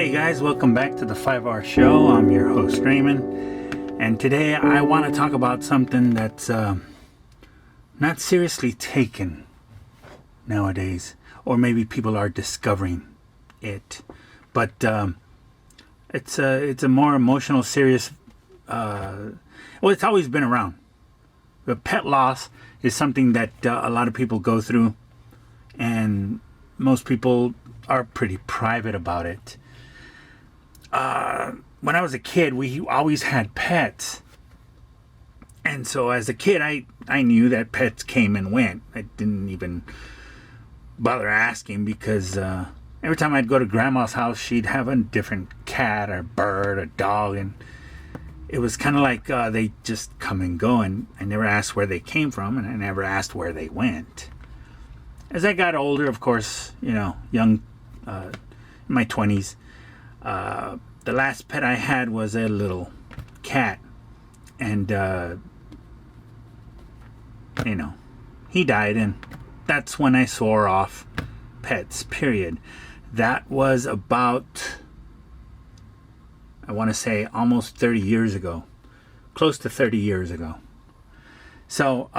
Hey guys, welcome back to the 5-Hour Show. I'm your host Raymond, and today I want to talk about something that's not seriously taken nowadays, or maybe people are discovering it, but it's a more emotional, serious. Well, it's always been around. But pet loss is something that a lot of people go through, and most people are pretty private about it. When I was a kid, we always had pets. And so as a kid, I knew that pets came and went. I didn't even bother asking because every time I'd go to Grandma's house, she'd have a different cat or bird or dog. And it was kind of like they just come and go. And I never asked where they came from, and I never asked where they went. As I got older, of course, young, in my 20s, the last pet I had was a little cat, and he died, and that's when I swore off pets, period. That was about, I want to say, almost 30 years ago, close to 30 years ago. So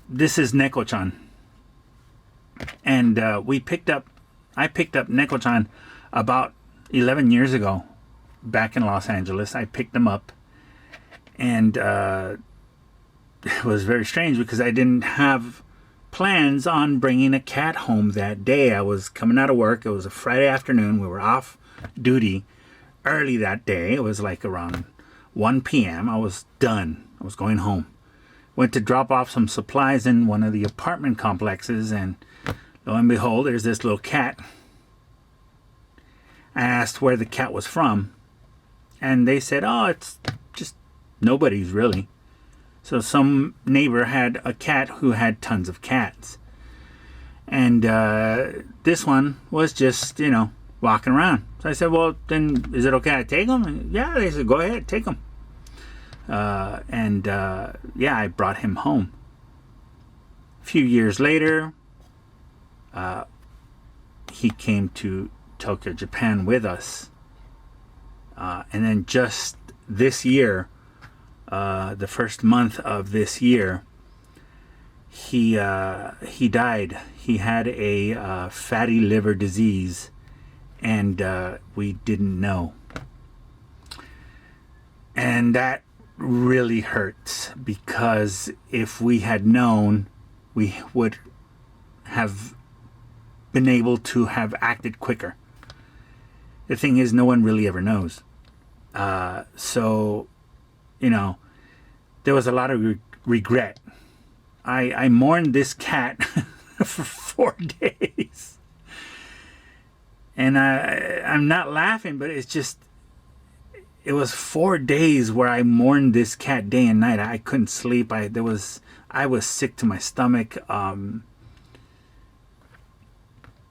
this is Nekochan, and I picked up Nekochan about 11 years ago back in Los Angeles. I picked him up, and it was very strange because I didn't have plans on bringing a cat home that day. I was coming out of work. It was a Friday afternoon. We were off duty early that day. It was like around 1 p.m. I was done. I was going home. Went to drop off some supplies in one of the apartment complexes, and lo and behold, there's this little cat. I asked where the cat was from, and they said, oh, it's just nobody's really. So some neighbor had a cat who had tons of cats. And this one was just, walking around. So I said, well, then is it okay I take him? And yeah, they said, go ahead, take him. I brought him home. A few years later, he came to Tokyo, Japan with us. And then just this year, the first month of this year, he died. He had a fatty liver disease, and we didn't know. And that really hurts, because if we had known, we would have been able to have acted quicker. The thing is, no one really ever knows. So, there was a lot of regret. I mourned this cat for 4 days. And I'm not laughing, but it's just, it was 4 days where I mourned this cat day and night. I couldn't sleep. I was sick to my stomach.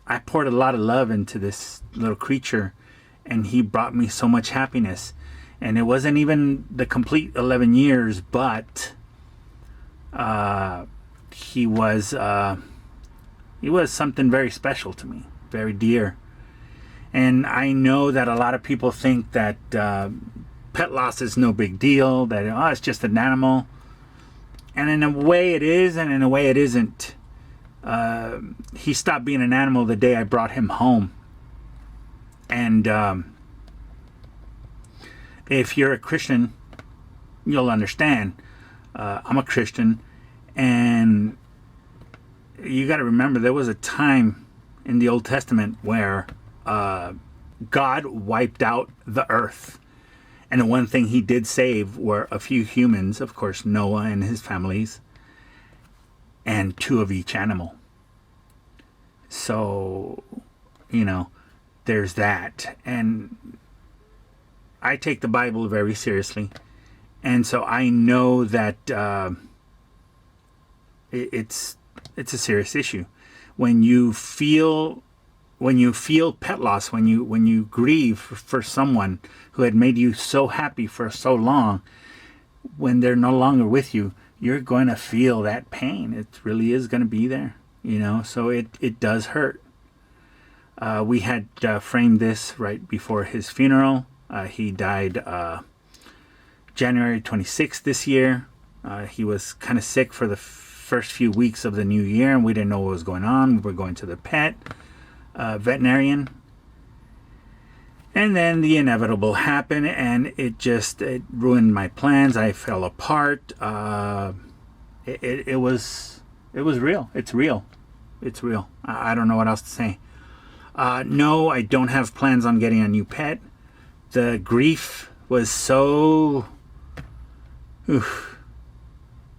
I poured a lot of love into this little creature, and he brought me so much happiness. And it wasn't even the complete 11 years, but he was something very special to me, very dear. And I know that a lot of people think that pet loss is no big deal, that it's just an animal. And in a way it is, and in a way it isn't. He stopped being an animal the day I brought him home. And if you're a Christian, you'll understand. I'm a Christian, and you got to remember, there was a time in the Old Testament where God wiped out the earth, and the one thing he did save were a few humans, of course, Noah and his families, and 2 of each animal. So, there's that. And I take the Bible very seriously, and so I know that it's a serious issue. When you feel pet loss, when you grieve for someone who had made you so happy for so long, when they're no longer with you, you're going to feel that pain. It really is going to be there, so it does hurt. We had framed this right before his funeral. He died January 26th this year. He was kind of sick for the first few weeks of the new year, and we didn't know what was going on. We were going to the pet veterinarian. And then the inevitable happened, and it ruined my plans. I fell apart. It was real. It's real. It's real. I don't know what else to say. No, I don't have plans on getting a new pet. The grief was so...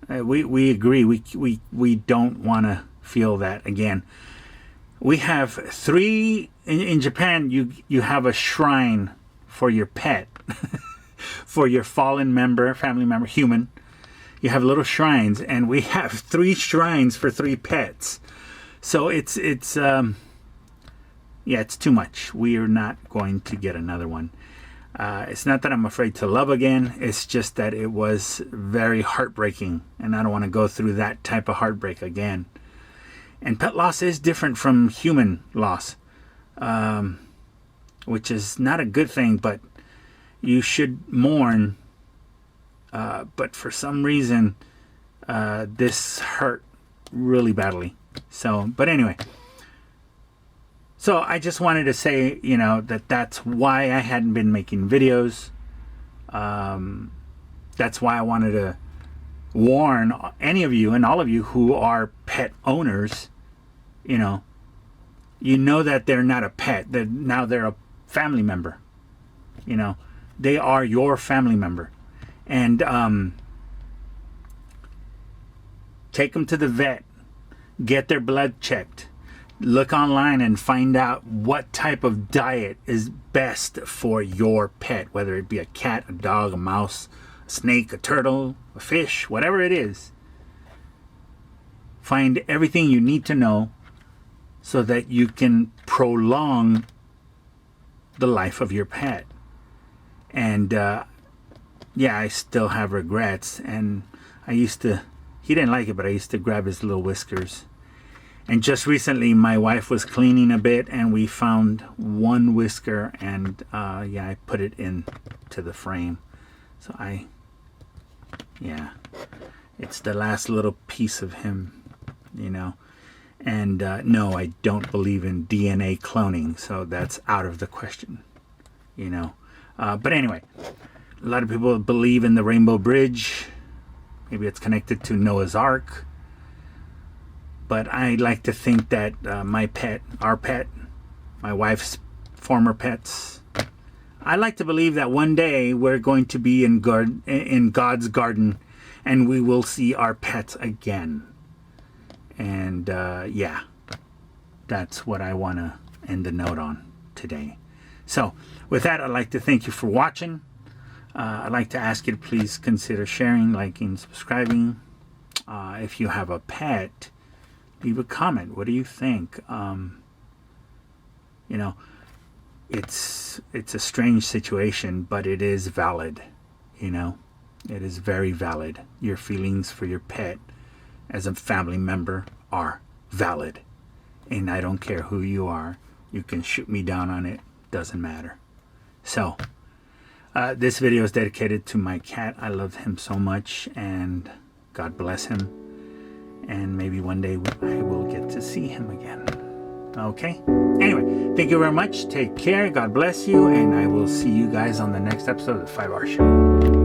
We agree. We don't want to feel that again. We have 3 in Japan. You have a shrine for your pet, for your fallen member, family member, human. You have little shrines, and we have 3 shrines for 3 pets. So it's too much. We are not going to get another one. It's not that I'm afraid to love again. It's just that it was very heartbreaking, and I don't want to go through that type of heartbreak again. And pet loss is different from human loss, which is not a good thing, but you should mourn. But for some reason, this hurt really badly. But anyway. So I just wanted to say, that's why I hadn't been making videos. That's why I wanted to warn any of you and all of you who are pet owners. You know that they're not a pet. Now they're a family member. They are your family member. And take them to the vet. Get their blood checked. Look online and find out what type of diet is best for your pet, whether it be a cat, a dog, a mouse, a snake, a turtle, a fish, whatever it is. Find everything you need to know so that you can prolong the life of your pet. And I still have regrets. And he didn't like it, but I used to grab his little whiskers. And just recently, my wife was cleaning a bit, and we found one whisker, and I put it into the frame. So it's the last little piece of him, And no, I don't believe in DNA cloning, so that's out of the question, But anyway, a lot of people believe in the Rainbow Bridge. Maybe it's connected to Noah's Ark. But I like to think that our pet, my wife's former pets, I like to believe that one day we're going to be in God's garden, and we will see our pets again. And that's what I want to end the note on today. So with that, I'd like to thank you for watching. I'd like to ask you to please consider sharing, liking, subscribing. If you have a pet, leave a comment. What do you think? It's a strange situation, but it is valid. It is very valid. Your feelings for your pet as a family member are valid. And I don't care who you are. You can shoot me down on it. Doesn't matter. So, this video is dedicated to my cat. I love him so much, and God bless him. And maybe one day I will get to see him again. Okay? Anyway, thank you very much. Take care. God bless you. And I will see you guys on the next episode of the 5R Show.